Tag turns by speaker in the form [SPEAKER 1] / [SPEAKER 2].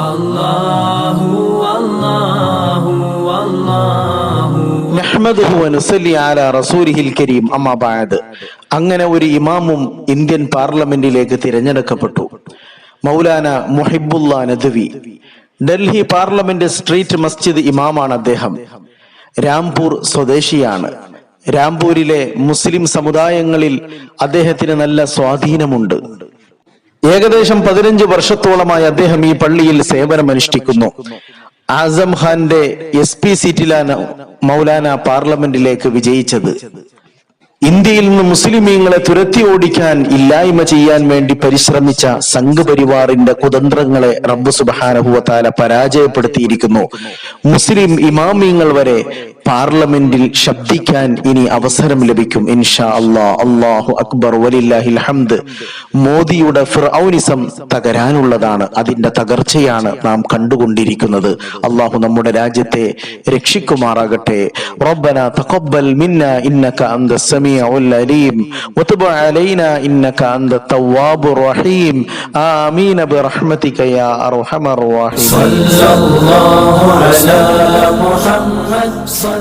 [SPEAKER 1] അല്ലാഹു അല്ലാഹു അല്ലാഹു
[SPEAKER 2] നഹ്മദുഹു വ നുസല്ലി അലാ റസൂലിഹിൽ കരീം. അമ്മാ ബഅദ്. അങ്ങനെ ഒരു ഇമാമും ഇന്ത്യൻ പാർലമെന്റിലേക്ക് തിരഞ്ഞെടുക്കപ്പെട്ടു. മൗലാന മുഹിബുല്ലാ നദ്വി. ഡൽഹി പാർലമെന്റ് സ്ട്രീറ്റ് മസ്ജിദ് ഇമാമാണ് അദ്ദേഹം. രാംപൂർ സ്വദേശിയാണ്. രാംപൂരിലെ മുസ്ലിം സമുദായങ്ങളിൽ അദ്ദേഹത്തിന് നല്ല സ്വാധീനമുണ്ട്. ഏകദേശം 15 വർഷത്തോളമായി അദ്ദേഹം ഈ പള്ളിയിൽ സേവനമനുഷ്ഠിക്കുന്നു. ആസം ഖാന്റെ SP സീറ്റിലാണ് മൗലാന പാർലമെന്റിലേക്ക് വിജയിച്ചത്. ഇന്ത്യയിൽ നിന്ന് മുസ്ലിമീങ്ങളെ തുരത്തി ഓടിക്കാൻ, ഇല്ലായ്മ ചെയ്യാൻ വേണ്ടി പരിശ്രമിച്ച സംഘപരിവാറിന്റെ കുതന്ത്രങ്ങളെ റബ്ബ് സുബ്ഹാനഹു വ തആല പരാജയപ്പെടുത്തിയിരിക്കുന്നു. മുസ്ലിം ഇമാമിങ്ങൾ വരെ പാർലമെന്റിൽ ശബ്ദിക്കാൻ ഇനി അവസരം ലഭിക്കും ഇൻഷാ അല്ലാഹ്. അല്ലാഹു അക്ബർ വലില്ലാഹിൽ ഹംദ്. മോദിയുടെ ഫിർഔനിസം തകരാനുള്ളതാണ്. അതിന്റെ തകർച്ചയാണ് നാം കണ്ടുകൊണ്ടിരിക്കുന്നത്. അല്ലാഹു നമ്മുടെ രാജ്യത്തെ രക്ഷിക്കുമാറാകട്ടെ. റബ്ബനാ തഖബ്ബൽ മിന്നാ ഇന്നക അൻതസ് സമീഉൽ അലീം വതുബ് അലൈനാ ഇന്നക അൻതത് തവ്വാബുർ റഹീം. ആമീൻ ബിറഹ്മതിക യാ അർഹമർ റഹീം.
[SPEAKER 1] സല്ലല്ലാഹു അലാ മുഹമ്മദ്.